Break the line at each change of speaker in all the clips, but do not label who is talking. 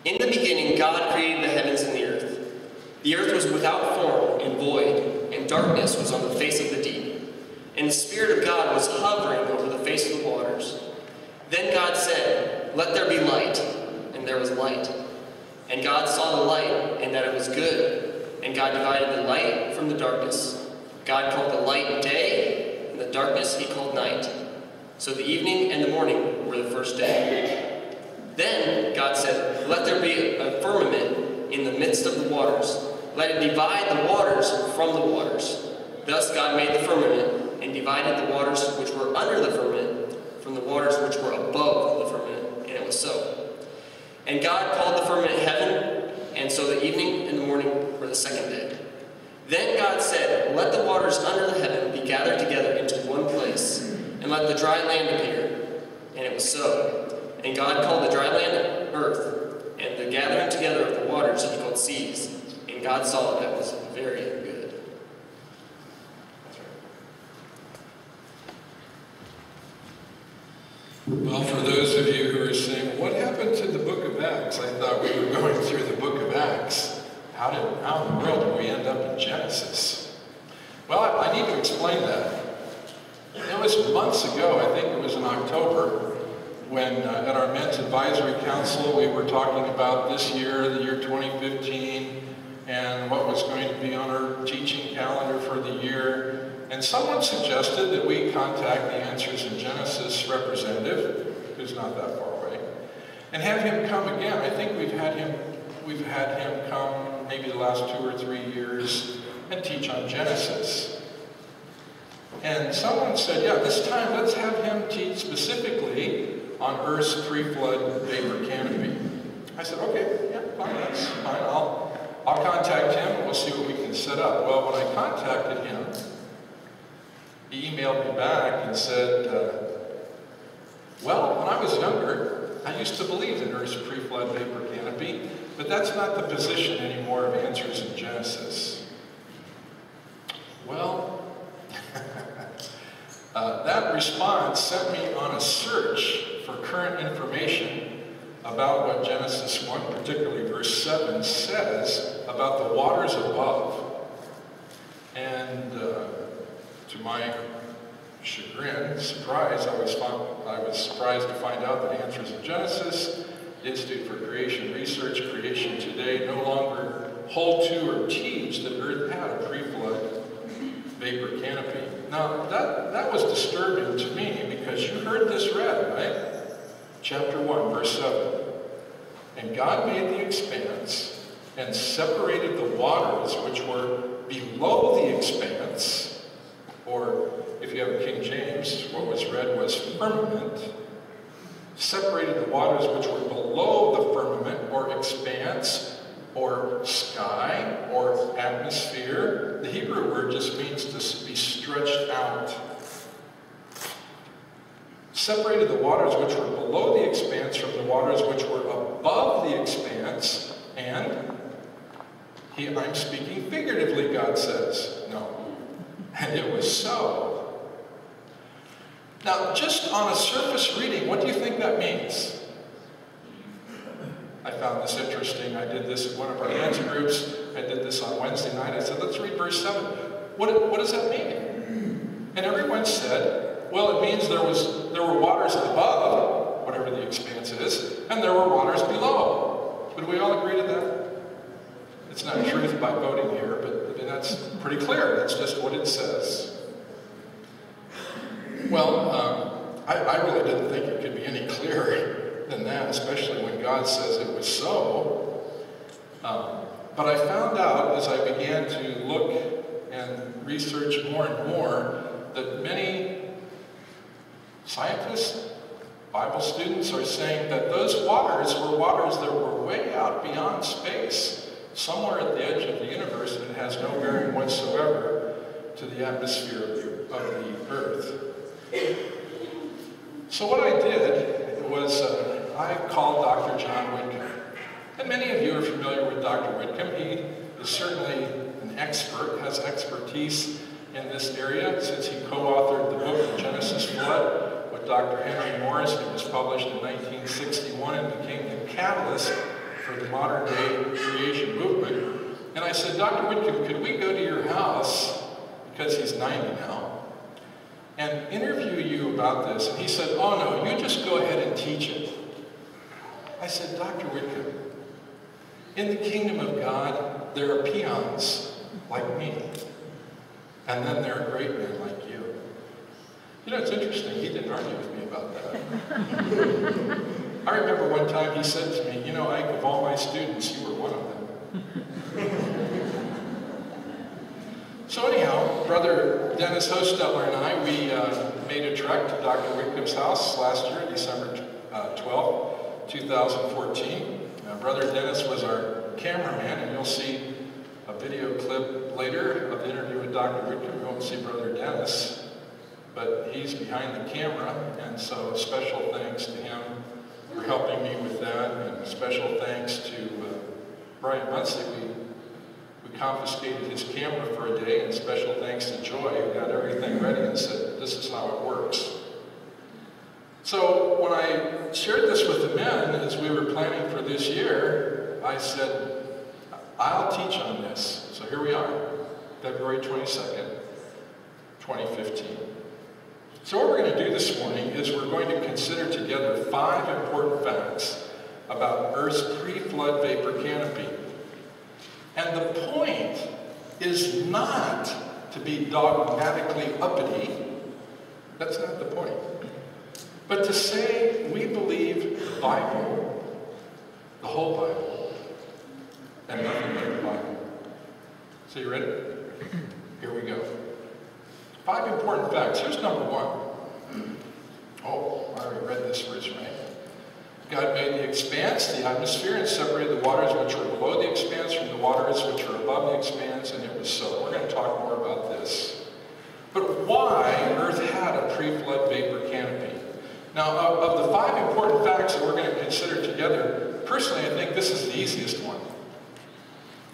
In the beginning, God created the heavens and the earth. The earth was without form and void, and darkness was on the face of the deep. And the Spirit of God was hovering over the face of the waters. Then God said, "Let there be light," and there was light. And God saw the light, and that it was good. And God divided the light from the darkness. God called the light day, and the darkness he called night. So the evening and the morning were the first day. Then God said, "Let there be a firmament in the midst of the waters. Let it divide the waters from the waters." Thus God made the firmament, and divided the waters which were under the firmament from the waters which were above the firmament. And it was so. And God called the firmament heaven, and so the evening and the morning were the second day. Then God said, "Let the waters under the heaven be gathered together into one place, and let the dry land appear." And it was so. And God called the dry land earth, and the gathering together of the waters he called seas. And God saw that it was very good.
Well, for those of you who are saying, what happened to the book of Acts? I thought we were going through the book of Acts. How in the world did we end up in Genesis? Well, I need to explain that. It was months ago, I think it was in October, when at our Men's Advisory Council we were talking about this year, the year 2015, and what was going to be on our teaching calendar for the year. And someone suggested that we contact the Answers in Genesis representative, who's not that far away, and have him come again. I think we've had him come maybe the last 2 or 3 years and teach on Genesis. And someone said, yeah, this time let's have him teach specifically on Earth's pre-flood vapor canopy. I said, okay, yeah, fine, that's fine. I'll contact him and we'll see what we can set up. Well, when I contacted him, he emailed me back and said, well, when I was younger, I used to believe in Earth's pre-flood vapor canopy, but that's not the position anymore of Answers in Genesis. Well, that response sent me on a search for current information about what Genesis 1, particularly verse 7, says about the waters above. And to my chagrin, surprise, I was surprised to find out that Answers in Genesis, the Institute for Creation Research, Creation Today, no longer hold to or teach that Earth had a pre-flood vapor canopy. Now, that was disturbing to me because you heard this read, right? Chapter 1, verse 7. And God made the expanse and separated the waters which were below the expanse, or if you have a King James, what was read was firmament, separated the waters which were below the firmament, or expanse, or sky, or atmosphere. The Hebrew word just means to be stretched out. Separated the waters which were below the expanse from the waters which were above the expanse, and I'm speaking figuratively, God says. No. And it was so. Now, just on a surface reading, what do you think that means? I found this interesting. I did this in one of our answer groups. I did this on Wednesday night. I said, let's read verse 7. What does that mean? And everyone said, well, it means there were waters above, whatever the expanse is, and there were waters below. Would we all agree to that? It's not truth by voting here, but I mean, that's pretty clear. That's just what it says. Well, I really didn't think it could be any clearer than that, especially when God says it was so. But I found out as I began to look and research more and more that many scientists, Bible students are saying that those waters were waters that were way out beyond space, somewhere at the edge of the universe, and it has no bearing whatsoever to the atmosphere of the Earth. So what I did was I called Dr. John Whitcomb. And many of you are familiar with Dr. Whitcomb. He is certainly an expert, has expertise in this area since he co-authored the book, The Genesis Flood, with Dr. Henry Morris. It was published in 1961 and became the catalyst for for the modern day creation movement. And I said, Dr. Whitcomb, could we go to your house, because he's 90 now, and interview you about this? And he said, oh no, you just go ahead and teach it. I said, Dr. Whitcomb, in the kingdom of God, there are peons like me. And then there are great men like you. You know, it's interesting. He didn't argue with me about that. I remember one time he said to me, you know, Ike, of all my students, you were one of them. So anyhow, Brother Dennis Hostetler and I, we made a trek to Dr. Whitcomb's house last year, December 12, 2014. Brother Dennis was our cameraman, and you'll see a video clip later of the interview with Dr. Whitcomb. You won't see Brother Dennis, but he's behind the camera, and so special thanks to him for helping me with that, and special thanks to Brian Muncy. We confiscated his camera for a day, and special thanks to Joy, who got everything ready and said, this is how it works. So when I shared this with the men as we were planning for this year, I said, I'll teach on this. So here we are, February 22nd, 2015. So what we're going to do this morning is we're going to consider together 5 important facts about Earth's pre-flood vapor canopy. And the point is not to be dogmatically uppity. That's not the point. But to say we believe the Bible, the whole Bible, and nothing but the Bible. So you ready? Here we go. 5 important facts. Here's number 1. Oh, I already read this verse, right? God made the expanse, the atmosphere, and separated the waters which were below the expanse from the waters which were above the expanse, and it was so. We're going to talk more about this. But why Earth had a pre-flood vapor canopy? Now, of the 5 important facts that we're going to consider together, personally, I think this is the easiest one.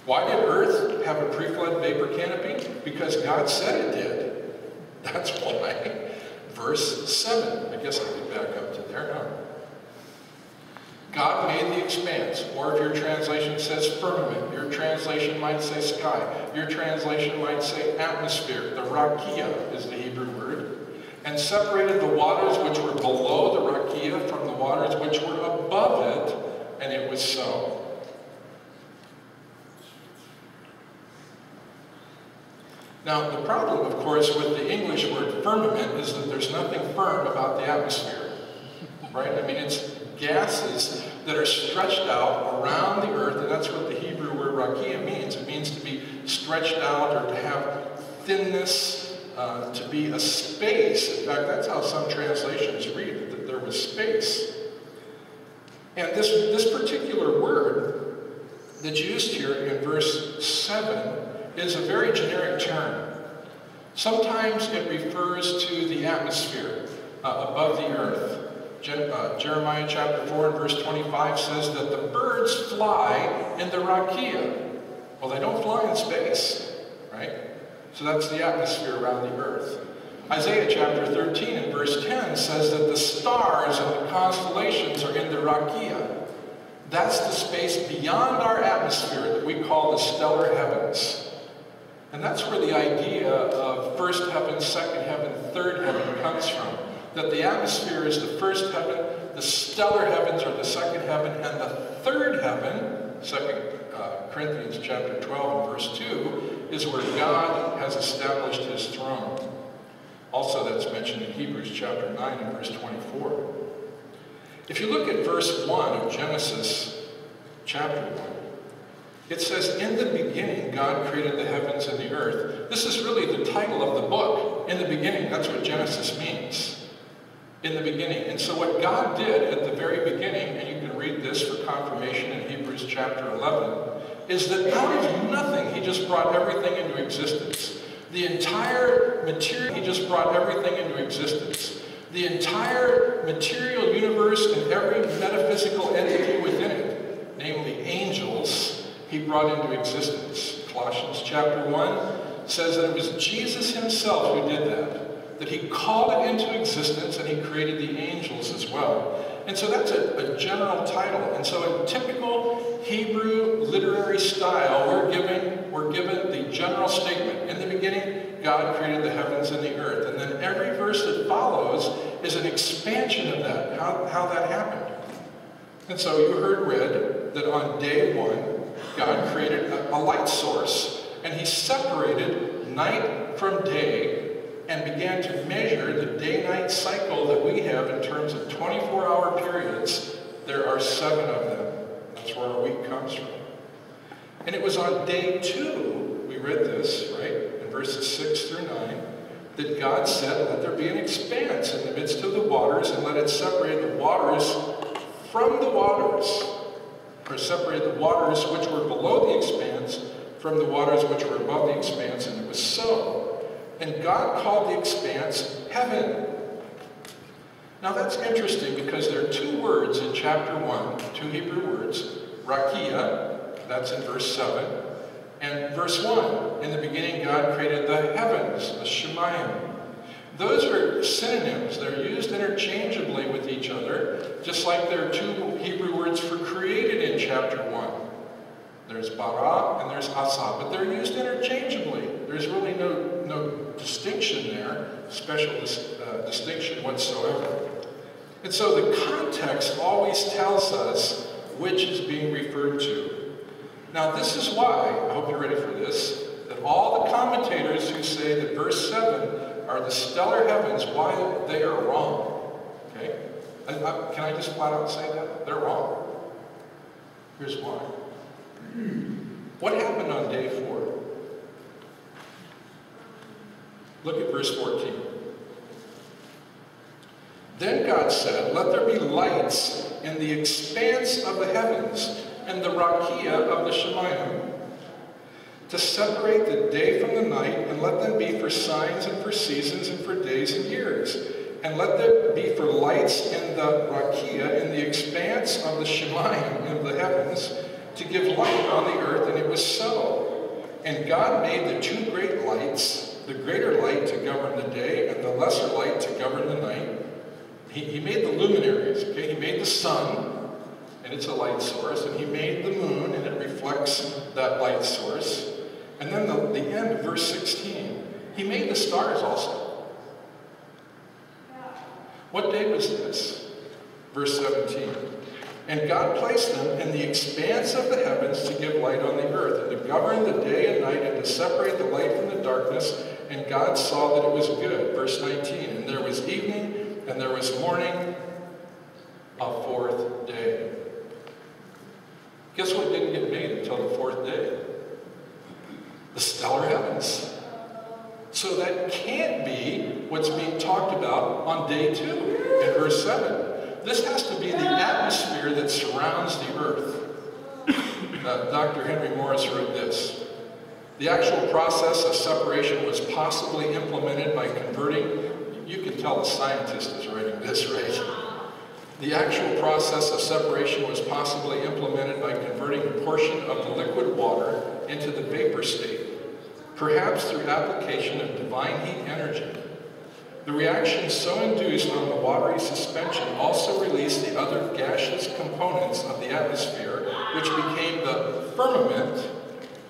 Why did Earth have a pre-flood vapor canopy? Because God said it did. That's why. Verse 7. I guess I could back up to there, huh? God made the expanse, or if your translation says firmament, your translation might say sky, your translation might say atmosphere. The rakia is the Hebrew word. And separated the waters which were below the rakia from the waters which were above it, and it was so. Now, the problem, of course, with the English word firmament is that there's nothing firm about the atmosphere, right? I mean, it's gases that are stretched out around the earth, and that's what the Hebrew word rakia means. It means to be stretched out or to have thinness, to be a space. In fact, that's how some translations read it, that there was space. And this particular word that's used here in verse 7 is a very generic term. Sometimes it refers to the atmosphere above the earth. Jeremiah chapter 4 and verse 25 says that the birds fly in the rakia. Well, they don't fly in space, right? So that's the atmosphere around the earth. Isaiah chapter 13 and verse 10 says that the stars and the constellations are in the rakia. That's the space beyond our atmosphere that we call the stellar heavens. And that's where the idea of first heaven, second heaven, third heaven comes from. That the atmosphere is the first heaven, the stellar heavens are the second heaven, and the third heaven, 2 Corinthians chapter 12 and verse 2, is where God has established his throne. Also, that's mentioned in Hebrews chapter 9 and verse 24. If you look at verse 1 of Genesis chapter 1, it says, in the beginning, God created the heavens and the earth. This is really the title of the book. In the beginning, that's what Genesis means. In the beginning. And so what God did at the very beginning, and you can read this for confirmation in Hebrews chapter 11, is that out of nothing, he just brought everything into existence. The entire material, he just brought everything into existence. The entire material universe and every metaphysical entity within it, namely angels, he brought into existence. Colossians chapter 1 says that it was Jesus himself who did that he called it into existence, and he created the angels as well. And so that's a general title. And so in typical Hebrew literary style, we're given the general statement. In the beginning, God created the heavens and the earth. And then every verse that follows is an expansion of that, how that happened. And so you heard read that on day one, God created a light source, and he separated night from day and began to measure the day-night cycle that we have in terms of 24-hour periods. There are 7 of them. That's where our week comes from. And it was on day 2, we read this, right, in verses 6 through 9, that God said, let there be an expanse in the midst of the waters, and let it separate the waters from the waters, or separate the waters which were below the expanse from the waters which were above the expanse, and it was so. And God called the expanse heaven. Now that's interesting because there are 2 words in chapter 1, 2 Hebrew words, rakia, that's in verse 7, and verse 1, in the beginning God created the heavens, the shemayim. Those are synonyms. They're used interchangeably with each other, just like there are 2 Hebrew words for created in chapter 1. There's bara and there's asa, but they're used interchangeably. There's really no distinction there, special distinction whatsoever. And so the context always tells us which is being referred to. Now this is why, I hope you're ready for this, that all the commentators who say that verse 7 are the stellar heavens, why they are wrong. Okay? Can I just flat out say that? They're wrong. Here's why. What happened on day 4? Look at verse 14. Then God said, let there be lights in the expanse of the heavens and the rakia of the shemayim, to separate the day from the night, and let them be for signs and for seasons and for days and years. And let there be for lights in the rakia, in the expanse of the shemayim, of the heavens, to give light on the earth, and it was so. And God made the 2 great lights, the greater light to govern the day, and the lesser light to govern the night. He made the luminaries, okay? He made the sun, and it's a light source, and he made the moon, and it reflects that light source. And then the end of verse 16, he made the stars also. What day was this? Verse 17. And God placed them in the expanse of the heavens to give light on the earth, and to govern the day and night, and to separate the light from the darkness. And God saw that it was good. Verse 19. And there was evening, and there was morning, a 4th day. Guess what didn't get made until the 4th day? The stellar heavens. So that can't be what's being talked about on day 2 in verse 7. This has to be the atmosphere that surrounds the earth. Dr. Henry Morris wrote this. The actual process of separation was possibly implemented by converting, you can tell the scientist is writing this, right? The actual process of separation was possibly implemented by converting a portion of the liquid water into the vapor state, perhaps through application of divine heat energy. The reaction so induced on the watery suspension also released the other gaseous components of the atmosphere, which became the firmament,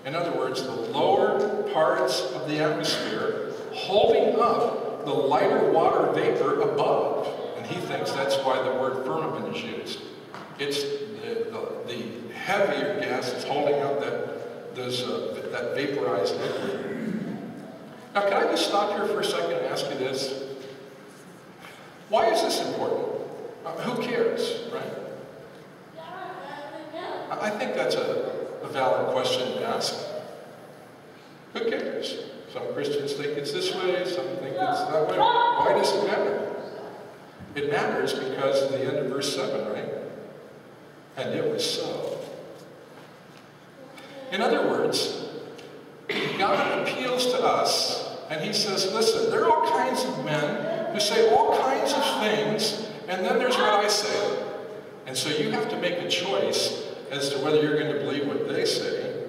in other words, the lower parts of the atmosphere, holding up the lighter water vapor above. And he thinks that's why the word firmament is used. It's the heavier gas is holding up that vaporized liquid. Now, can I just stop here for a second and ask you this? Why is this important? Who cares, right? I think that's a valid question to ask. Who cares? Some Christians think it's this way, some think it's that way. Why does it matter? It matters because of the end of verse 7, right? And it was so. In other words, God appeals to us, and he says, listen, there are all kinds of men who say all kinds of things, and then there's what I say. And so you have to make a choice as to whether you're going to believe what they say,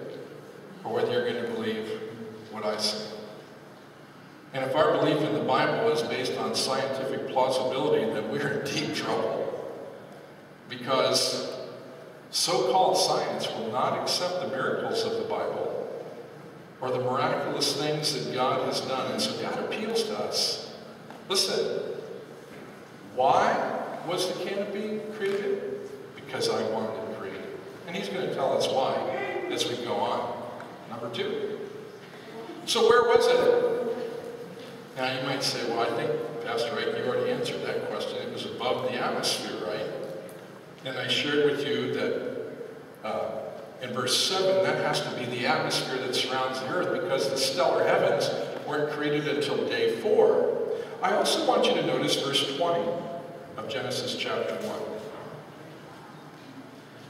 or whether you're going to believe what I say. And if our belief in the Bible is based on scientific plausibility, then we're in deep trouble. Because So-called science will not accept the miracles of the Bible or the miraculous things that God has done. And so God appeals to us. Listen, why was the canopy created? Because I wanted it created. And he's going to tell us why as we go on. Number 2. So where was it? Now you might say, well, I think, Pastor Wright, you already answered that question. It was above the atmosphere, right? And I shared with you that in verse 7, that has to be the atmosphere that surrounds the earth, because the stellar heavens weren't created until day 4. I also want you to notice verse 20 of Genesis chapter 1.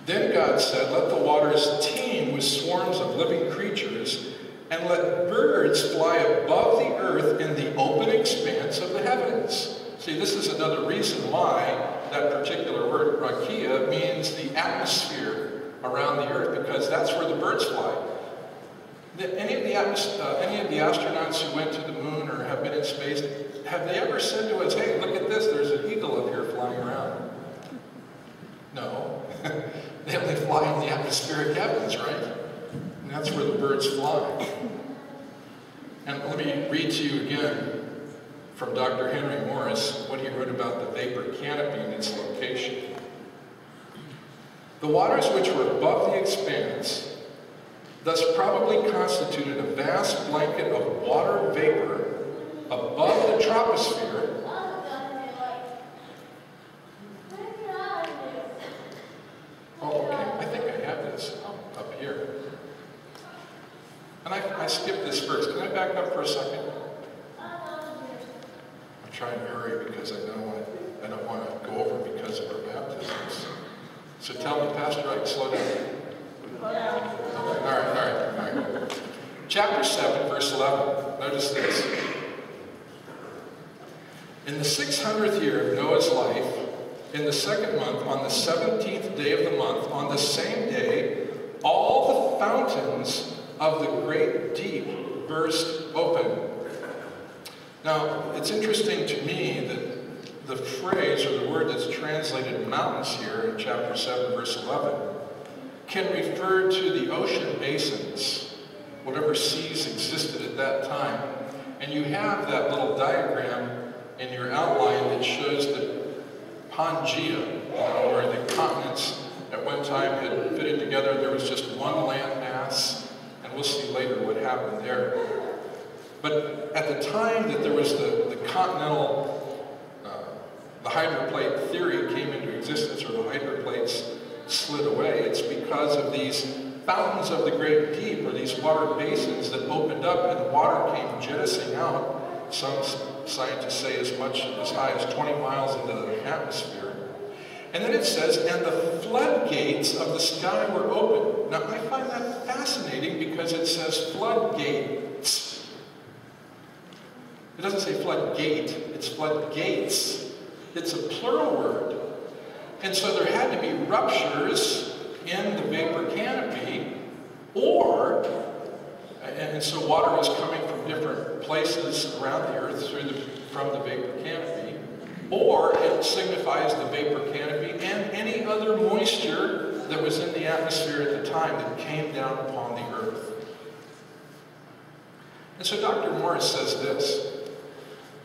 Then God said, let the waters teem with swarms of living creatures, and let birds fly above the earth in the open expanse of the heavens. See, this is another reason why that particular word, rakia, means the atmosphere around the earth, because that's where the birds fly. Any of the astronauts who went to the moon or have been in space, have they ever said to us, hey, look at this, there's an eagle up here flying around? No. They only fly in the atmospheric heavens, right? And that's where the birds fly. And let me read to you again from Dr. Henry Morris what he wrote about the vapor canopy and its location. The waters which were above the expanse thus probably constituted a vast blanket of water vapor above the troposphere I think I have this up here. And I skipped this first. Can I back up for a second? I'm trying to hurry because I don't want to go over because of our baptisms. So tell me, Pastor, I can slow down. Okay. All right. Chapter 7, verse 11. Notice this. In the 600th year of Noah's life, in the 2nd month, on the 17th day of the month, on the same day, all the fountains of the great deep burst open. Now, it's interesting to me that the phrase or the word that's translated mountains here in chapter 7, verse 11, can refer to the ocean basins, whatever seas existed at that time. And you have that little diagram in your outline that shows the Pangea, where the continents at one time had fitted together. There was just one landmass, and we'll see later what happened there. But at the time that there was the continental, the hydroplate theory came into existence, or the hydroplates slid away, it's because of these fountains of the great deep, or these water basins that opened up and the water came jettisoning out. Some scientists say as high as 20 miles into the atmosphere. And then it says, and the floodgates of the sky were open. Now I find that fascinating because it says floodgates. It doesn't say floodgate, it's floodgates. It's a plural word. And so there had to be ruptures in the vapor canopy, and so water was coming from different places around the earth from the vapor canopy, or it signifies the vapor canopy and any other moisture that was in the atmosphere at the time that came down upon the earth. And so Dr. Morris says this: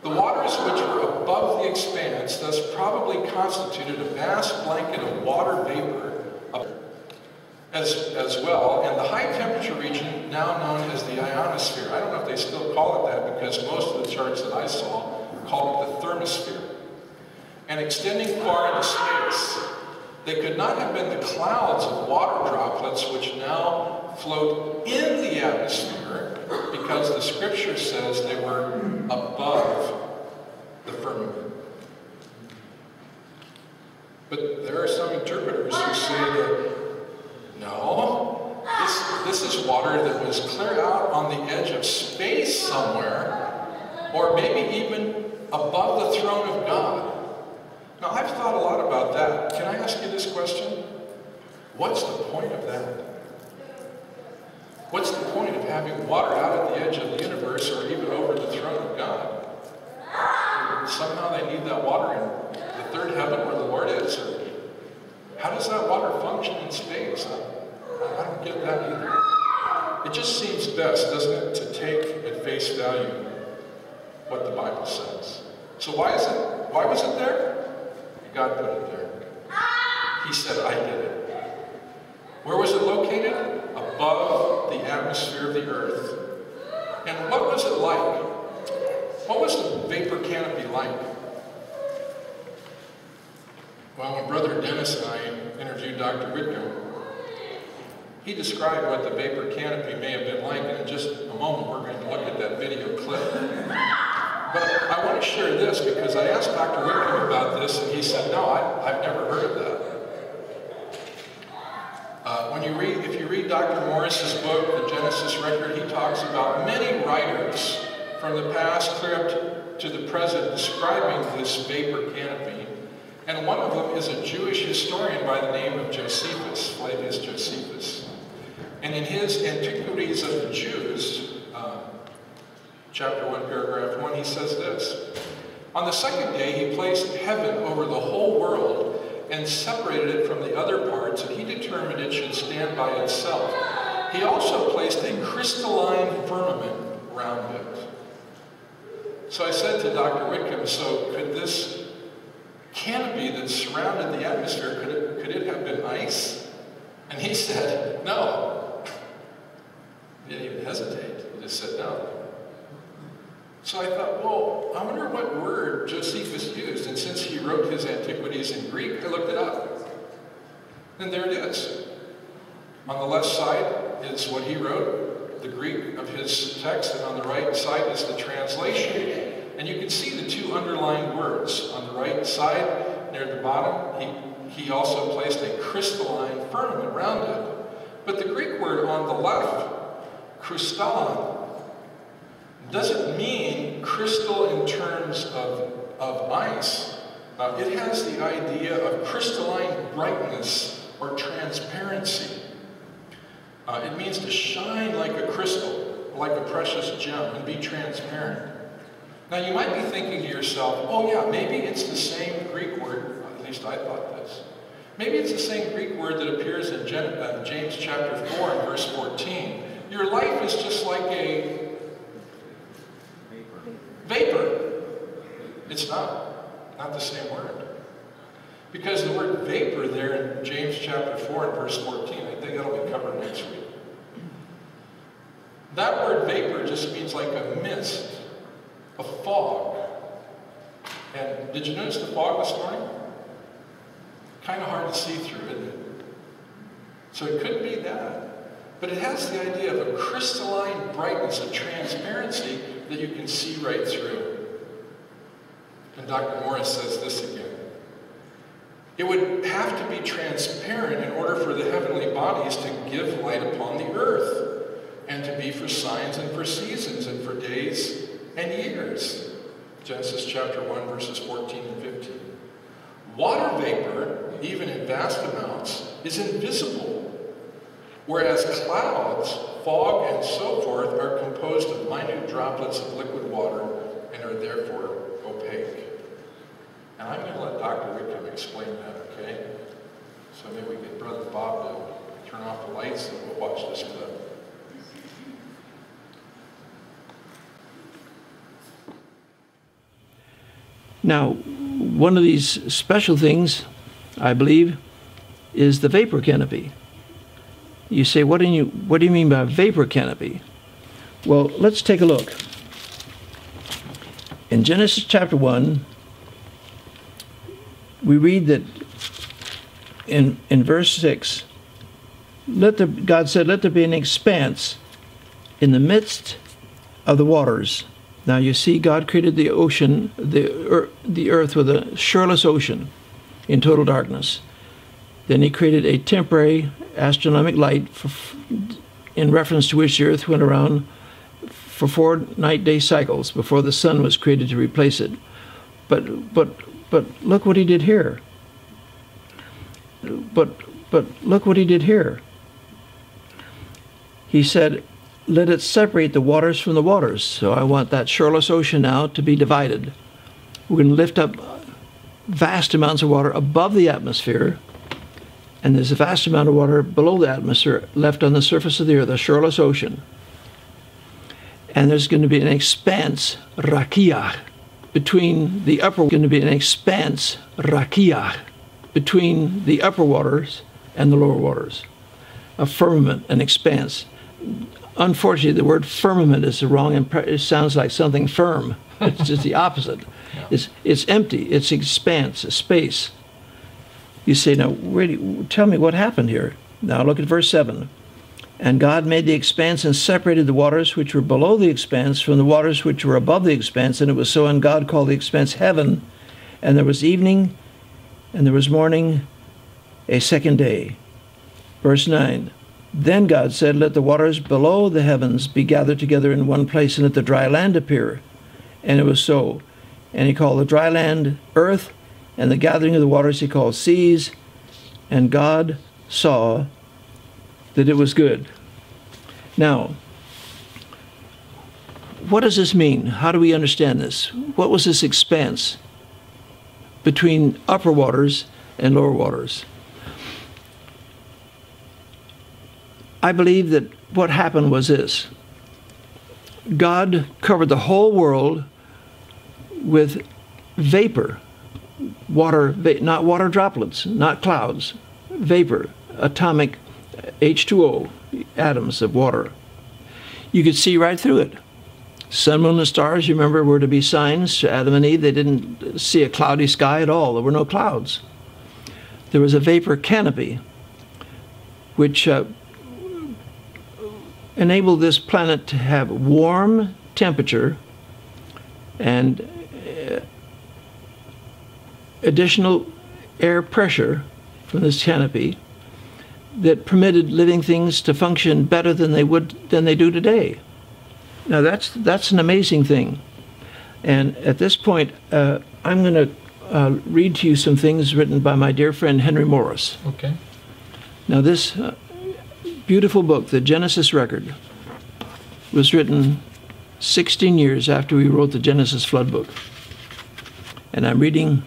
the waters which were above the expanse thus probably constituted a vast blanket of water vapor as well, and the high temperature region now known as the ionosphere. I don't know if they still call it that, because most of the charts that I saw called it the thermosphere. And extending far into space, they could not have been the clouds of water droplets which now float in the atmosphere, because the scripture says they were above the firmament. But there are some interpreters who say that no, this is water that was clear out on the edge of space somewhere, or maybe even above the throne of God. Now, I've thought a lot about that. Can I ask you this question? What's the point of that? What's the point of having water out at the edge of the universe, or even over the throne of God? Somehow they need that water in the third heaven where the Lord is. Or how does that water function in space? I don't get that either. It just seems best, doesn't it, to take at face value what the Bible says. So why was it there? God put it there. He said, I did it. Where was it located? Above the atmosphere of the earth. And what was it like? What was the vapor canopy like? Well, when Brother Dennis and I interviewed Dr. Whitcomb, he described what the vapor canopy may have been like, and in just a moment we're going to look at that video clip. But I want to share this because I asked Dr. Whitcomb about this, and he said, no, I've never heard of that. If you read Dr. Morris's book, The Genesis Record, he talks about many writers from the past clear up to the present describing this vapor canopy. And one of them is a Jewish historian by the name of Josephus, Flavius Josephus. And in his Antiquities of the Jews, chapter 1, paragraph 1, he says this: on the second day he placed heaven over the whole world and separated it from the other parts, and he determined it should stand by itself. He also placed a crystalline firmament round it. So I said to Dr. Whitcomb, so could this canopy that surrounded the atmosphere, could it have been ice? And he said, no. He didn't even hesitate. He just said no. So I thought, well, I wonder what word Josephus used. And since he wrote his Antiquities in Greek, I looked it up. And there it is. On the left side is what he wrote, the Greek of his text, and on the right side is the translation. And you can see the two underlined words. On the right side, near the bottom, he also placed a crystalline firmament around it. But the Greek word on the left, kristallon, doesn't mean crystal in terms of ice. It has the idea of crystalline brightness or transparency. It means to shine like a crystal, like a precious gem, and be transparent. Now you might be thinking to yourself, oh yeah, maybe it's the same Greek word, at least I thought this. Maybe it's the same Greek word that appears in James chapter 4 and verse 14. Your life is just like a vapor. It's not the same word. Because the word vapor there in James chapter 4 and verse 14, I think that'll be covered next week. That word vapor just means like a mist, a fog. And did you notice the fog this morning? Kind of hard to see through, isn't it? So it could be that. But it has the idea of a crystalline brightness, a transparency that you can see right through. And Dr. Morris says this again. It would have to be transparent in order for the heavenly bodies to give light upon the earth, and to be for signs and for seasons and for days and years. Genesis chapter 1, verses 14 and 15. Water vapor, even in vast amounts, is invisible, whereas clouds, fog, and so forth are composed of minute droplets of liquid water and are therefore opaque. And I'm going to let Dr. Whitcomb explain that, okay? So maybe we get Brother Bob to turn off the lights and we'll watch this clip.
Now, one of these special things, I believe, is the vapor canopy. You say, what do you mean by vapor canopy? Well, let's take a look. In Genesis chapter 1, we read that in verse 6, God said, let there be an expanse in the midst of the waters. Now you see, God created the ocean, the earth with a shoreless ocean in total darkness. Then he created a temporary astronomic light in reference to which the earth went around for 4 night-day cycles before the sun was created to replace it. But look what he did here. But look what he did here. He said, let it separate the waters from the waters. So I want that shoreless ocean now to be divided. We're going to lift up vast amounts of water above the atmosphere, And there's a vast amount of water below the atmosphere left on the surface of the earth, a shoreless ocean. And there's going to be an expanse, rakiach, between the upper, going to be an expanse, rakiach, between the upper waters and the lower waters. A firmament, an expanse. Unfortunately, the word firmament is the wrong, it sounds like something firm. It's just the opposite. Yeah. It's empty, it's expanse, a space. You say, now, tell me what happened here. Now look at verse 7. And God made the expanse and separated the waters which were below the expanse from the waters which were above the expanse. And it was so, and God called the expanse heaven. And there was evening, and there was morning, a second day. Verse 9. Then God said, let the waters below the heavens be gathered together in one place, and let the dry land appear. And it was so. And he called the dry land earth, and the gathering of the waters he called seas. And God saw that it was good. Now, what does this mean? How do we understand this? What was this expanse between upper waters and lower waters? I believe that what happened was this. God covered the whole world with vapor, water, not water droplets, not clouds, vapor, atomic H2O, atoms of water. You could see right through it. Sun, moon, and stars, you remember, were to be signs to Adam and Eve. They didn't see a cloudy sky at all. There were no clouds. There was a vapor canopy which enabled this planet to have warm temperature and additional air pressure from this canopy that permitted living things to function better than they do today. Now that's an amazing thing. And at this point, I'm going to read to you some things written by my dear friend Henry Morris.
Okay.
Now this beautiful book, the Genesis Record, was written 16 years after we wrote the Genesis Flood book. And I'm reading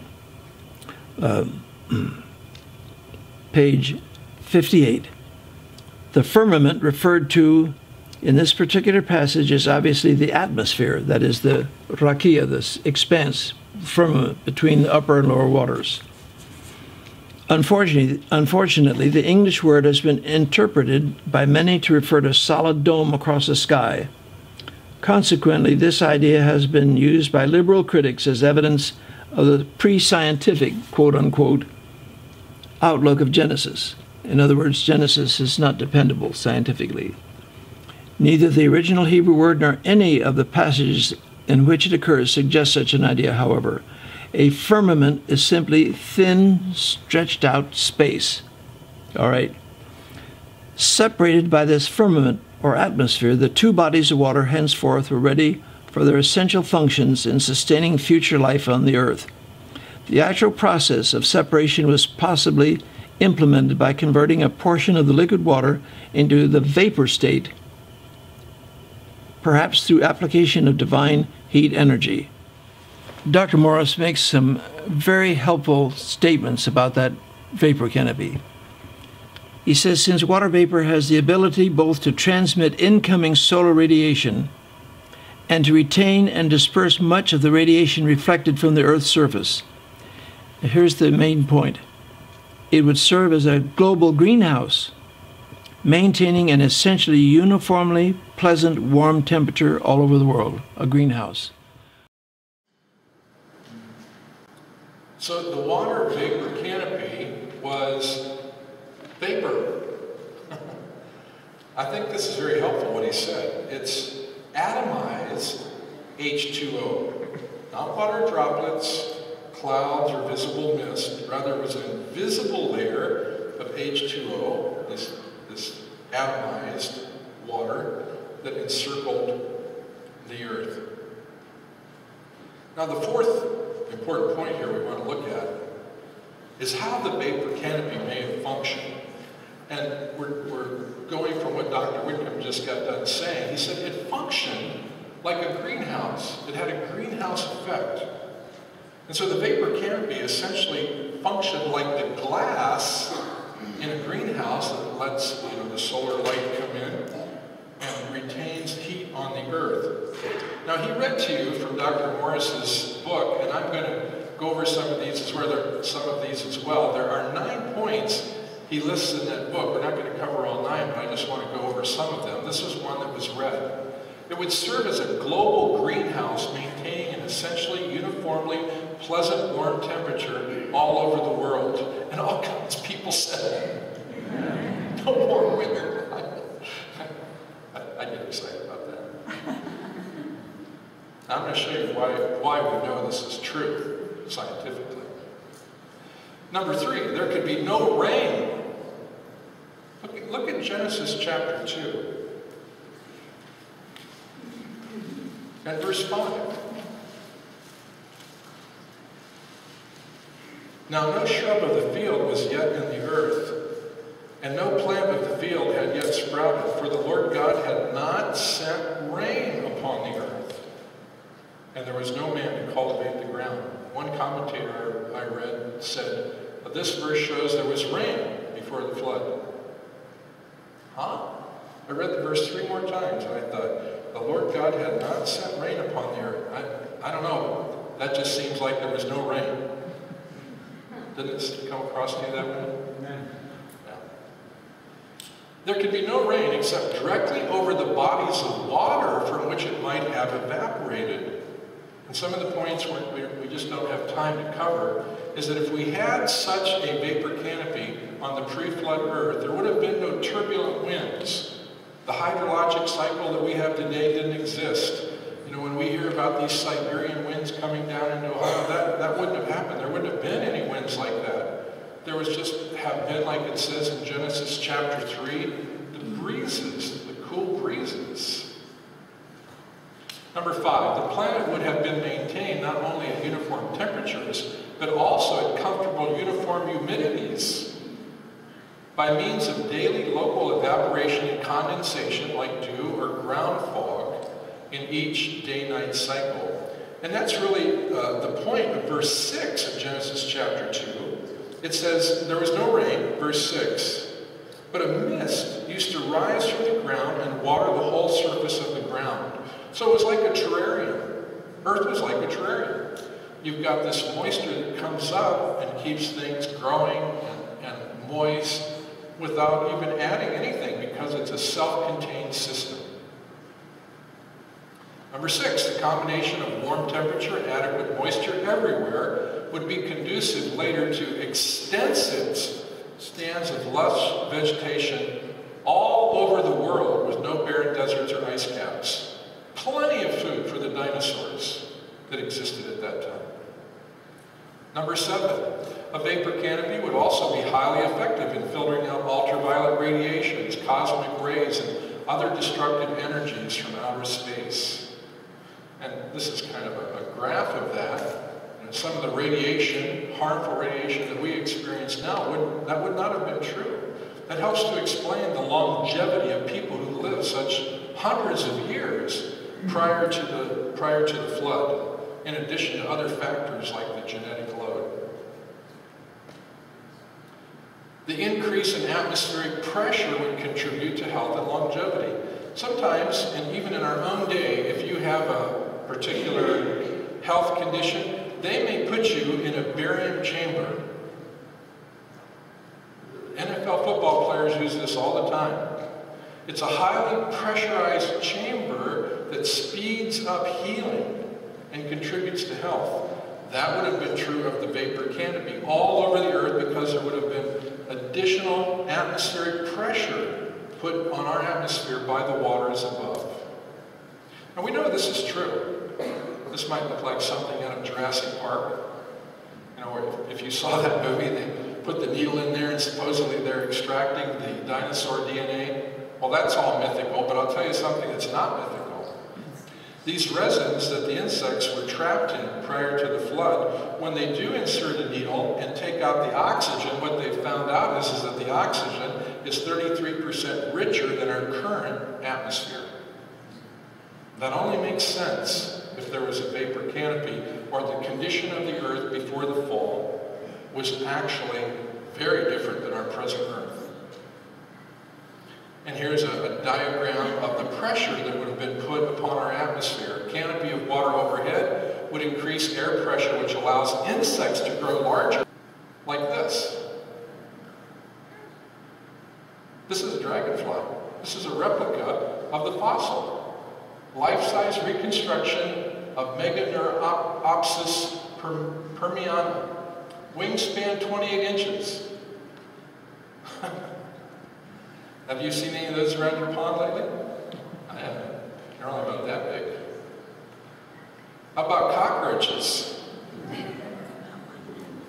page 58. The firmament referred to in this particular passage is obviously the atmosphere, that is the rakia, this expanse, firmament between the upper and lower waters. Unfortunately, the English word has been interpreted by many to refer to a solid dome across the sky. Consequently, this idea has been used by liberal critics as evidence of the pre-scientific, quote-unquote, outlook of Genesis. In other words, Genesis is not dependable scientifically. Neither the original Hebrew word nor any of the passages in which it occurs suggest such an idea, however. A firmament is simply thin, stretched out space. All right. Separated by this firmament or atmosphere, the two bodies of water henceforth were ready for their essential functions in sustaining future life on the earth. The actual process of separation was possibly implemented by converting a portion of the liquid water into the vapor state, perhaps through application of divine heat energy. Dr. Morris makes some very helpful statements about that vapor canopy. He says, since water vapor has the ability both to transmit incoming solar radiation and to retain and disperse much of the radiation reflected from the Earth's surface. Here's the main point. It would serve as a global greenhouse, maintaining an essentially uniformly pleasant, warm temperature all over the world, a greenhouse.
So the water vapor canopy was vapor. I think this is very helpful what he said. It's atomized H2O, not water droplets, clouds, or visible mist. Rather, it was an invisible layer of H2O, this atomized water that encircled the earth. Now, the fourth important point here we want to look at is how the vapor canopy may have functioned. And we're going from what Dr. Whitcomb just got done saying. He said it functioned like a greenhouse. It had a greenhouse effect. And so the vapor canopy essentially functioned like the glass in a greenhouse that lets the solar light come in and retains heat on the earth. Now, he read to you from Dr. Morris's book, and I'm going to go over some of these as well. There are 9 points he lists in that book. We're not going to cover all 9, but I just want to go over some of them. This is one that was read. It would serve as a global greenhouse, maintaining an essentially uniformly pleasant, warm temperature all over the world. And all kinds of people said, no more winter. I get excited about that. I'm going to show you why we know this is true scientifically. Number 3, there could be no rain. Look at Genesis chapter 2 and verse 5. Now no shrub of the field was yet in the earth, and no plant of the field had yet sprouted, for the Lord God had not sent rain upon the earth, and there was no man to cultivate the ground. One commentator I read said, this verse shows there was rain before the flood. Huh? I read the verse 3 more times, and I thought, the Lord God had not sent rain upon the earth. I don't know. That just seems like there was no rain. Didn't it come across to you that way? Amen. Yeah. There could be no rain except directly over the bodies of water from which it might have evaporated. And some of the points we just don't have time to cover is that if we had such a vapor canopy on the pre-flood earth, there would have been no turbulent winds. The hydrologic cycle that we have today didn't exist. When we hear about these Siberian winds coming down into Ohio, that wouldn't have happened. There wouldn't have been any winds like that. There was just have been, like it says in Genesis chapter 3, the breezes, the cool breezes. Number 5, the planet would have been maintained not only at uniform temperatures, but also at comfortable uniform humidities by means of daily local evaporation and condensation like dew or ground fog in each day-night cycle. And that's really the point of verse 6 of Genesis chapter 2. It says, there was no rain, verse 6, but a mist used to rise from the ground and water the whole surface of the ground. So it was like a terrarium. Earth was like a terrarium. You've got this moisture that comes up and keeps things growing and moist without even adding anything because it's a self-contained system. Number 6, the combination of warm temperature and adequate moisture everywhere would be conducive later to extensive stands of lush vegetation all over the world with no barren deserts or ice caps. Plenty of food for the dinosaurs that existed at that time. Number 7, a vapor canopy would also be highly effective in filtering out ultraviolet radiations, cosmic rays, and other destructive energies from outer space. And this is kind of a graph of that. And some of the radiation, harmful radiation that we experience now, that would not have been true. That helps to explain the longevity of people who live such hundreds of years prior to the flood, in addition to other factors like the genetic load. The increase in atmospheric pressure would contribute to health and longevity. Sometimes, and even in our own day, if you have a particular health condition, they may put you in a barium chamber. NFL football players use this all the time. It's a highly pressurized chamber that speeds up healing and contributes to health. That would have been true of the vapor canopy all over the earth because there would have been additional atmospheric pressure put on our atmosphere by the waters above. And we know this is true. This might look like something out of Jurassic Park. If you saw that movie, they put the needle in there and supposedly they're extracting the dinosaur DNA. Well, that's all mythical, but I'll tell you something that's not mythical. These resins that the insects were trapped in prior to the flood, when they do insert a needle and take out the oxygen, what they've found out is that the oxygen is 33% richer than our current atmosphere. That only makes sense if there was a vapor canopy or the condition of the earth before the fall was actually very different than our present Earth. And here's a diagram of the pressure that would have been put upon our atmosphere. A canopy of water overhead would increase air pressure, which allows insects to grow larger, like this. This is a dragonfly. This is a replica of the fossil. Life-size reconstruction of Meganeuropsis permiana. Wingspan 28 inches. Have you seen any of those around your pond lately? I haven't. They're only about that big. How about cockroaches?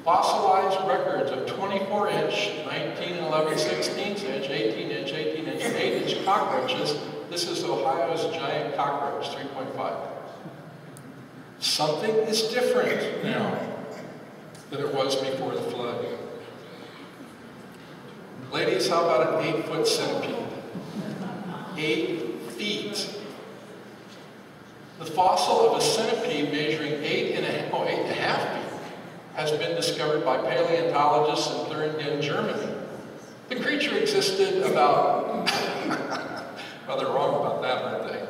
Fossilized records of 24-inch, 19 and 11/16 inch, 18-inch, 18-inch, and 8-inch cockroaches. This is Ohio's giant cockroach, 3.5. Something is different now than it was before the flood. Ladies, how about an 8-foot centipede? 8 feet. The fossil of a centipede measuring 8.5 feet has been discovered by paleontologists in Thüringen, Germany. The creature existed about, well, they're wrong about that, aren't they?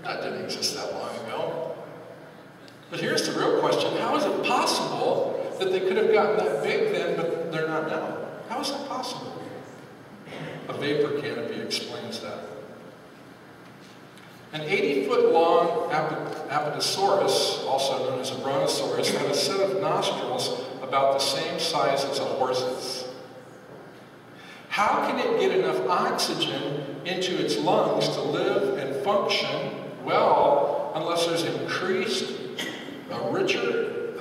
That didn't exist that long ago. But here's the real question. How is it possible that they could have gotten that big then, but they're not now? How is that possible? A vapor canopy explains that. An 80-foot-long Apatosaurus, also known as a brontosaurus, had a set of nostrils about the same size as a horse's. How can it get enough oxygen into its lungs to live and function well unless there's increased, richer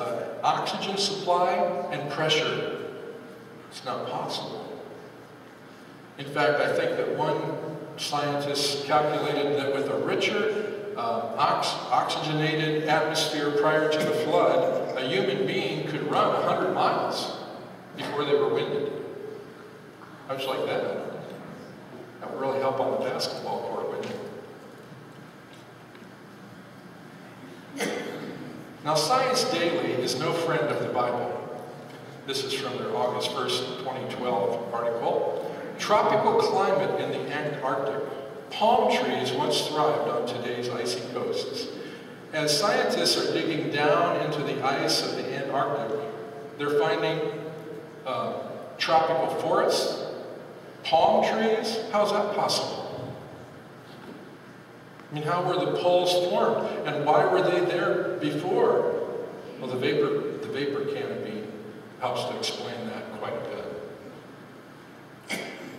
oxygen supply and pressure? It's not possible. In fact, I think that one scientist calculated that with a richer oxygenated atmosphere prior to the flood, a human being could run 100 miles before they were winded. How'd you like that? That would really help on the basketball court, wouldn't it? Now, Science Daily is no friend of the Bible. This is from their August 1st, 2012 article. Tropical climate in the Antarctic. Palm trees once thrived on today's icy coasts. As scientists are digging down into the ice of the Antarctic, they're finding tropical forests, palm trees. How's that possible? I mean, how were the poles formed? And why were they there before? Well, the vapor canopy helps to explain that quite a bit.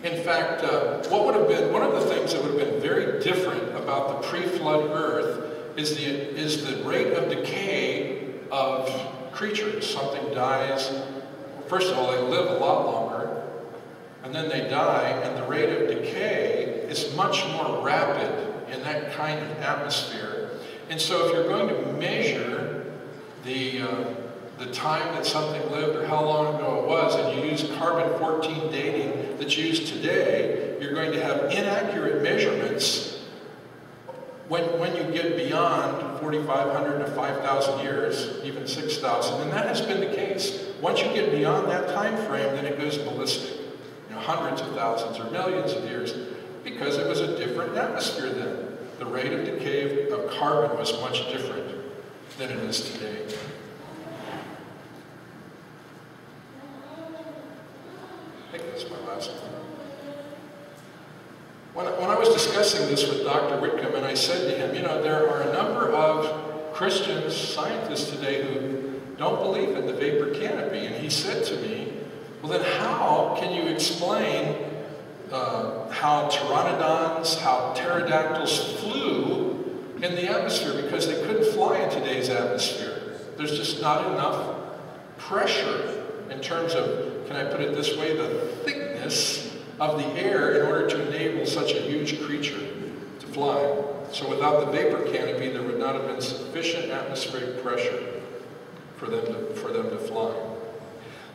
In fact, what would have been one of the things that would have been very different about the pre-flood Earth is the rate of decay of creatures. Something dies. First of all, they live a lot longer, and then they die, and the rate of decay is much more rapid in that kind of atmosphere. And so, if you're going to measure the time that something lived or how long ago it was, and you use carbon-14 dating that's used today, you're going to have inaccurate measurements when you get beyond 4,500 to 5,000 years, even 6,000, and that has been the case. Once you get beyond that time frame, then it goes ballistic. Hundreds of thousands or millions of years, because it was a different atmosphere then. The rate of decay of carbon was much different than it is today. I think that's my last one. When I was discussing this with Dr. Whitcomb, and I said to him, you know, there are a number of Christian scientists today who don't believe in the vapor canopy, and he said to me, well, then how can you explain how pteranodons, how pterodactyls flew in the atmosphere? Because they couldn't fly in today's atmosphere. There's just not enough pressure in terms of, can I put it this way, the thickness of the air in order to enable such a huge creature to fly. So without the vapor canopy, there would not have been sufficient atmospheric pressure for them to fly.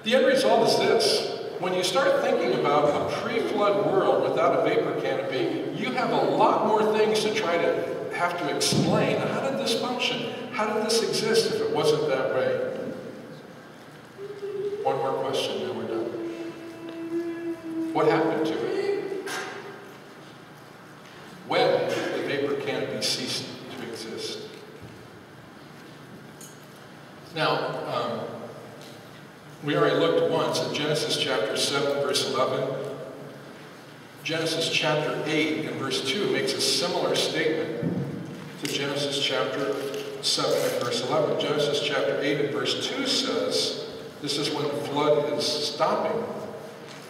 The end result is this. When you start thinking about a pre-flood world without a vapor canopy, you have a lot more things to try to have to explain. How did this function? How did this exist if it wasn't that way? One more question, then we're done. What happened to it? When the vapor canopy ceased to exist? Now, we already looked once at Genesis chapter 7, verse 11. Genesis chapter 8 and verse 2 makes a similar statement to Genesis chapter 7 and verse 11. Genesis chapter 8 and verse 2 says, this is when the flood is stopping.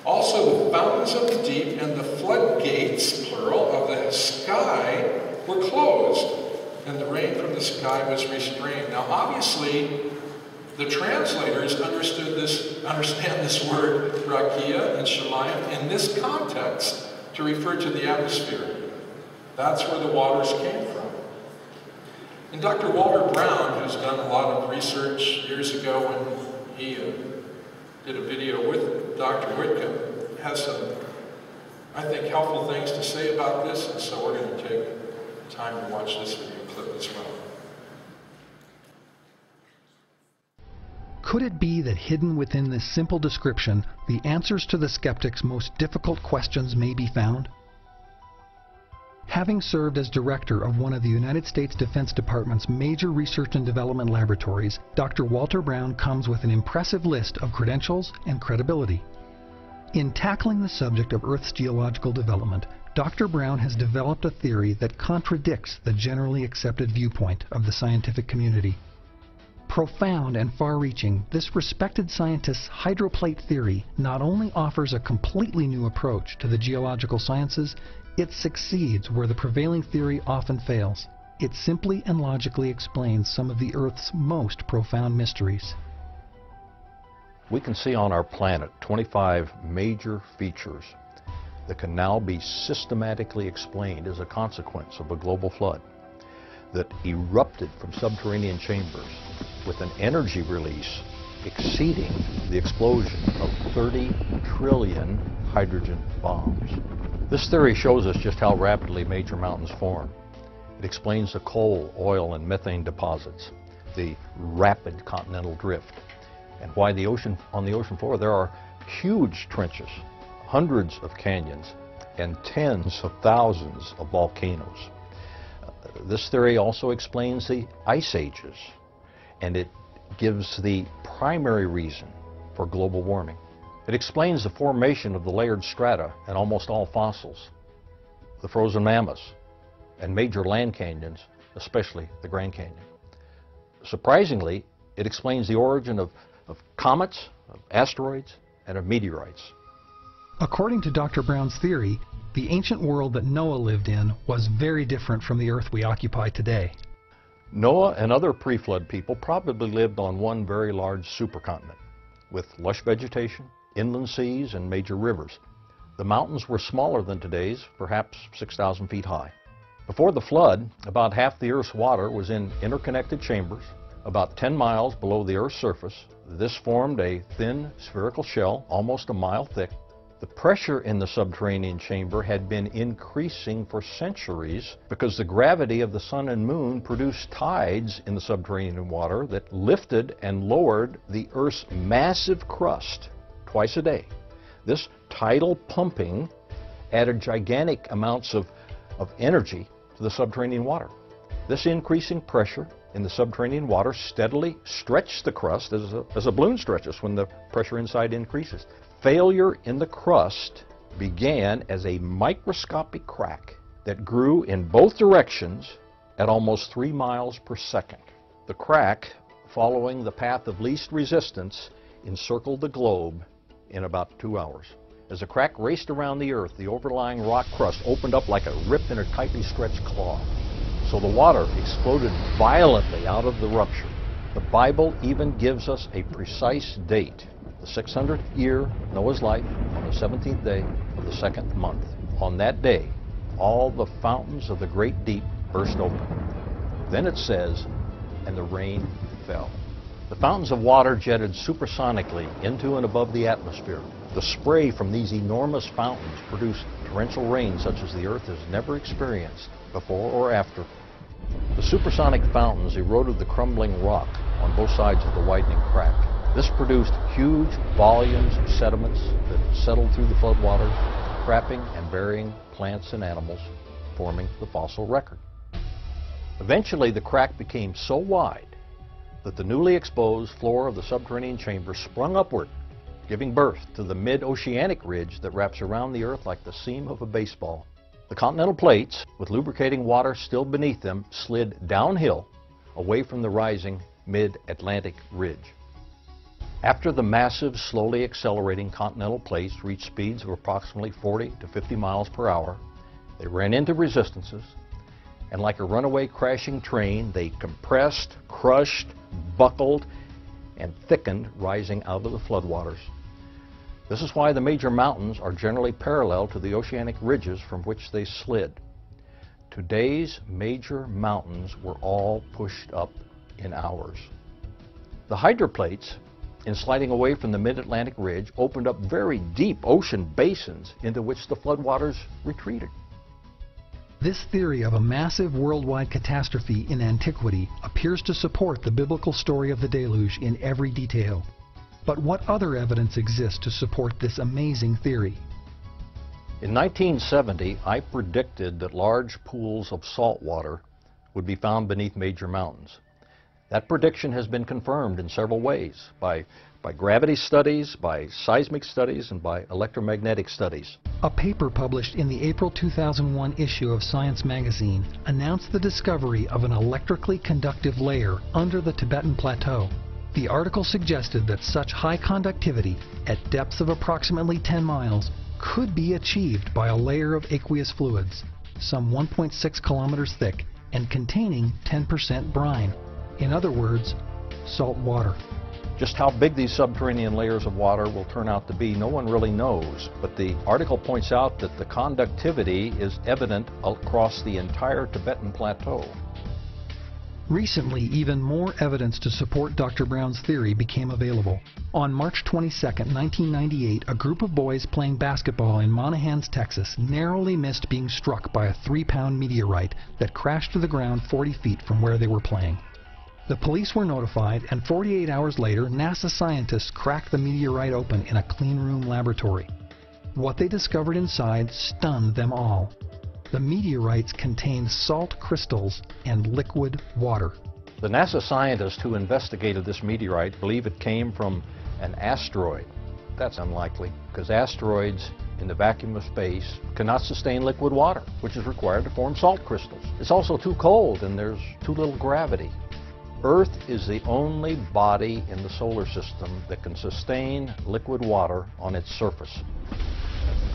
Also the fountains of the deep and the floodgates, plural, of the sky were closed, and the rain from the sky was restrained. Now obviously, the translators understand this word rakia and shemayim in this context to refer to the atmosphere. That's where the waters came from. And Dr. Walter Brown, who's done a lot of research years ago when he did a video with Dr. Whitcomb, has some, I think, helpful things to say about this, and so we're going to take time to watch this video clip as well.
Could it be that hidden within this simple description, the answers to the skeptic's most difficult questions may be found? Having served as director of one of the United States Defense Department's major research and development laboratories, Dr. Walter Brown comes with an impressive list of credentials and credibility. In tackling the subject of Earth's geological development, Dr. Brown has developed a theory that contradicts the generally accepted viewpoint of the scientific community. Profound and far-reaching, this respected scientist's hydroplate theory not only offers a completely new approach to the geological sciences, it succeeds where the prevailing theory often fails. It simply and logically explains some of the Earth's most profound mysteries.
We can see on our planet 25 major features that can now be systematically explained as a consequence of a global flood that erupted from subterranean chambers with an energy release exceeding the explosion of 30 trillion hydrogen bombs. This theory shows us just how rapidly major mountains form. It explains the coal, oil, and methane deposits, the rapid continental drift, and why on the ocean floor there are huge trenches, hundreds of canyons, and tens of thousands of volcanoes. This theory also explains the ice ages, and it gives the primary reason for global warming. It explains the formation of the layered strata in almost all fossils, the frozen mammoths, and major land canyons, especially the Grand Canyon. Surprisingly, it explains the origin of comets, of asteroids, and of meteorites.
According to Dr. Brown's theory, the ancient world that Noah lived in was very different from the Earth we occupy today.
Noah and other pre-flood people probably lived on one very large supercontinent with lush vegetation, inland seas, and major rivers. The mountains were smaller than today's, perhaps 6,000 feet high. Before the flood, about half the Earth's water was in interconnected chambers, about 10 miles below the Earth's surface. This formed a thin spherical shell, almost a mile thick. The pressure in the subterranean chamber had been increasing for centuries because the gravity of the sun and moon produced tides in the subterranean water that lifted and lowered the Earth's massive crust twice a day. This tidal pumping added gigantic amounts of energy to the subterranean water. This increasing pressure in the subterranean water steadily stretched the crust as a balloon stretches when the pressure inside increases. Failure in the crust began as a microscopic crack that grew in both directions at almost 3 miles per second. The crack, following the path of least resistance, encircled the globe in about 2 hours. As the crack raced around the Earth, the overlying rock crust opened up like a rip in a tightly stretched claw. So the water exploded violently out of the rupture. The Bible even gives us a precise date. The 600th year of Noah's life, on the 17th day of the 2nd month. On that day, all the fountains of the great deep burst open. Then it says, and the rain fell. The fountains of water jetted supersonically into and above the atmosphere. The spray from these enormous fountains produced torrential rain such as the Earth has never experienced before or after. The supersonic fountains eroded the crumbling rock on both sides of the widening crack. This produced huge volumes of sediments that settled through the floodwater, trapping and burying plants and animals, forming the fossil record. Eventually, the crack became so wide that the newly exposed floor of the subterranean chamber sprung upward, giving birth to the mid-oceanic ridge that wraps around the Earth like the seam of a baseball. The continental plates, with lubricating water still beneath them, slid downhill away from the rising mid-Atlantic ridge. After the massive, slowly accelerating continental plates reached speeds of approximately 40 to 50 miles per hour, they ran into resistances, and like a runaway crashing train, they compressed, crushed, buckled, and thickened, rising out of the floodwaters. This is why the major mountains are generally parallel to the oceanic ridges from which they slid. Today's major mountains were all pushed up in hours. The hydroplates, in sliding away from the mid-Atlantic ridge, opened up very deep ocean basins into which the floodwaters retreated.
This theory of a massive worldwide catastrophe in antiquity appears to support the biblical story of the deluge in every detail. But what other evidence exists to support this amazing theory?
In 1970, I predicted that large pools of salt water would be found beneath major mountains. That prediction has been confirmed in several ways, by gravity studies, by seismic studies, and by electromagnetic studies.
A paper published in the April 2001 issue of Science magazine announced the discovery of an electrically conductive layer under the Tibetan Plateau. The article suggested that such high conductivity at depths of approximately 10 miles could be achieved by a layer of aqueous fluids, some 1.6 kilometers thick and containing 10% brine. In other words, salt water.
Just how big these subterranean layers of water will turn out to be, no one really knows, but the article points out that the conductivity is evident across the entire Tibetan Plateau.
Recently, even more evidence to support Dr. Brown's theory became available. On March 22, 1998, a group of boys playing basketball in Monahans, Texas, narrowly missed being struck by a 3-pound meteorite that crashed to the ground 40 feet from where they were playing. The police were notified, and 48 hours later, NASA scientists cracked the meteorite open in a cleanroom laboratory. What they discovered inside stunned them all. The meteorites contained salt crystals and liquid water.
The NASA scientists who investigated this meteorite believe it came from an asteroid. That's unlikely, because asteroids in the vacuum of space cannot sustain liquid water, which is required to form salt crystals. It's also too cold, and there's too little gravity. Earth is the only body in the solar system that can sustain liquid water on its surface.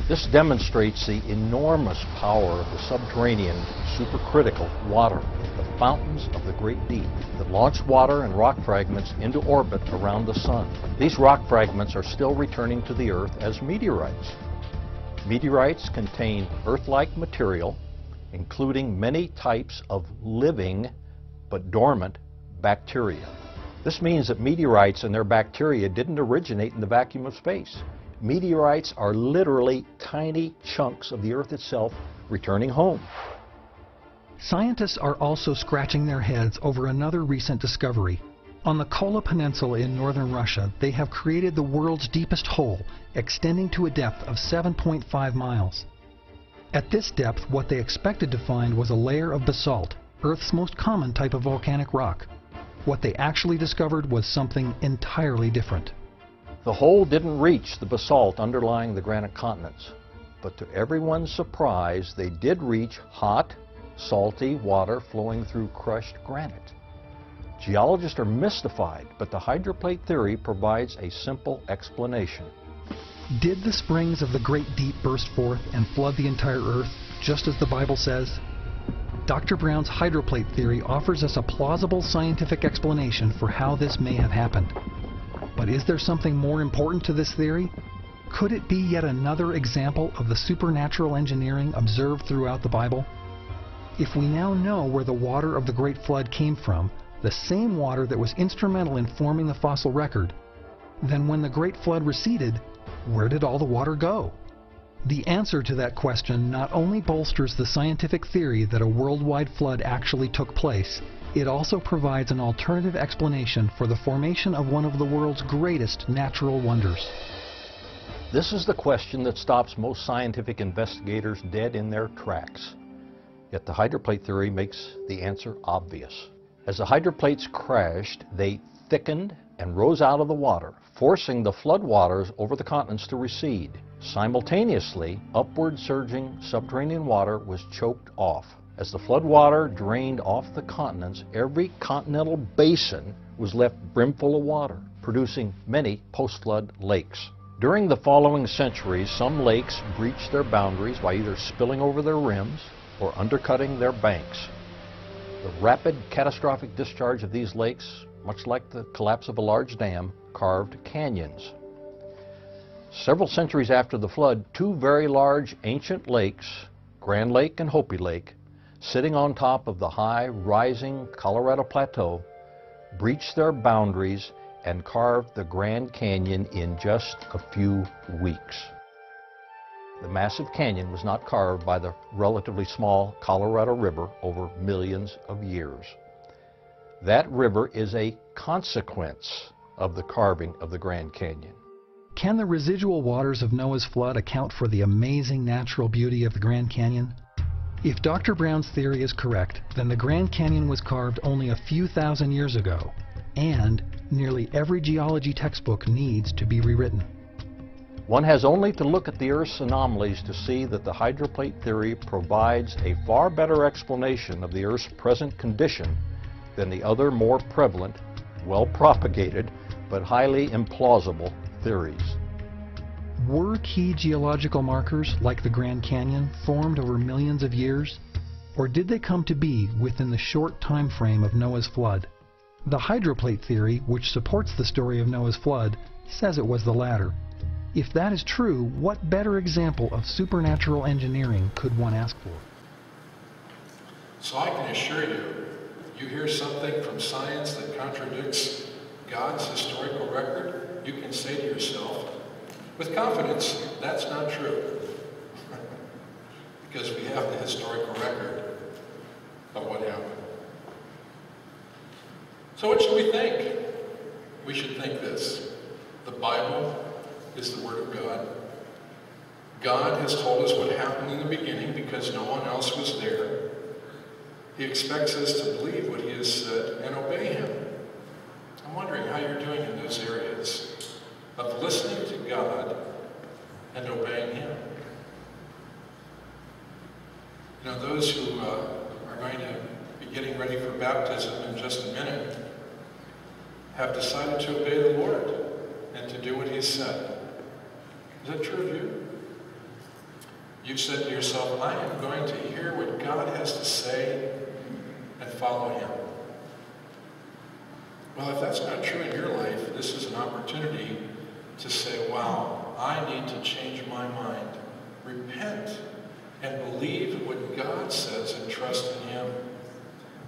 This demonstrates the enormous power of the subterranean supercritical water, the fountains of the great deep, that launch water and rock fragments into orbit around the sun. These rock fragments are still returning to the Earth as meteorites. Meteorites contain Earth-like material, including many types of living but dormant bacteria. This means that meteorites and their bacteria didn't originate in the vacuum of space. Meteorites are literally tiny chunks of the Earth itself returning home.
Scientists are also scratching their heads over another recent discovery. On the Kola Peninsula in northern Russia, they have created the world's deepest hole, extending to a depth of 7.5 miles. At this depth, what they expected to find was a layer of basalt, Earth's most common type of volcanic rock. What they actually discovered was something entirely different.
The hole didn't reach the basalt underlying the granite continents, but to everyone's surprise, they did reach hot, salty water flowing through crushed granite. Geologists are mystified, but the hydroplate theory provides a simple explanation.
Did the springs of the Great Deep burst forth and flood the entire Earth, just as the Bible says? Dr. Brown's hydroplate theory offers us a plausible scientific explanation for how this may have happened. But is there something more important to this theory? Could it be yet another example of the supernatural engineering observed throughout the Bible? If we now know where the water of the Great Flood came from, the same water that was instrumental in forming the fossil record, then when the Great Flood receded, where did all the water go? The answer to that question not only bolsters the scientific theory that a worldwide flood actually took place, It also provides an alternative explanation for the formation of one of the world's greatest natural wonders.
This is the question that stops most scientific investigators dead in their tracks. Yet the hydroplate theory makes the answer obvious. As the hydroplates crashed, they thickened and rose out of the water, forcing the floodwaters over the continents to recede. Simultaneously, upward surging subterranean water was choked off. As the floodwater drained off the continents, every continental basin was left brimful of water, producing many post-flood lakes. During the following centuries, some lakes breached their boundaries by either spilling over their rims or undercutting their banks. The rapid, catastrophic discharge of these lakes, much like the collapse of a large dam, carved canyons. Several centuries after the flood, two very large ancient lakes, Grand Lake and Hopi Lake, sitting on top of the high, rising Colorado Plateau, breached their boundaries and carved the Grand Canyon in just a few weeks. The massive canyon was not carved by the relatively small Colorado River over millions of years. That river is a consequence of the carving of the Grand Canyon.
Can the residual waters of Noah's flood account for the amazing natural beauty of the Grand Canyon? If Dr. Brown's theory is correct, then the Grand Canyon was carved only a few thousand years ago, and nearly every geology textbook needs to be rewritten.
One has only to look at the Earth's anomalies to see that the hydroplate theory provides a far better explanation of the Earth's present condition than the other more prevalent, well-propagated, but highly implausible theories.
Were key geological markers like the Grand Canyon formed over millions of years? Or did they come to be within the short time frame of Noah's flood? The hydroplate theory, which supports the story of Noah's flood, says it was the latter. If that is true, what better example of supernatural engineering could one ask for?
So I can assure you, you hear something from science that contradicts God's historical record, you can say to yourself, with confidence, that's not true. Because we have the historical record of what happened. So what should we think? We should think this. The Bible is the Word of God. God has told us what happened in the beginning because no one else was there. He expects us to believe what He has said and obey Him. I'm wondering how you're doing in those areas of listening to God and obeying Him. You know, those who are going to be getting ready for baptism in just a minute have decided to obey the Lord and to do what He said. Is that true of you? You've said to yourself, I am going to hear what God has to say and follow Him. Well, if that's not true in your life, this is an opportunity to say, wow, I need to change my mind. Repent and believe what God says and trust in Him.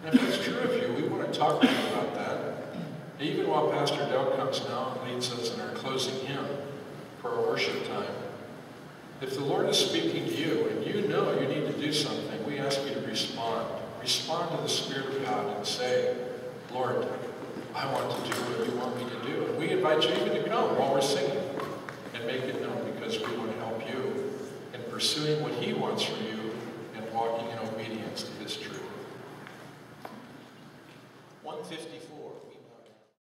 And if it's true of you, we want to talk to you about that. Even while Pastor Dell comes now and leads us in our closing hymn for our worship time. If the Lord is speaking to you and you know you need to do something, we ask you to respond. Respond to the Spirit of God and say, Lord, I want to do what you want me to do. And we invite you even to come while we're singing and make it known because we want to help you in pursuing what He wants from you and walking in obedience to His truth.
154.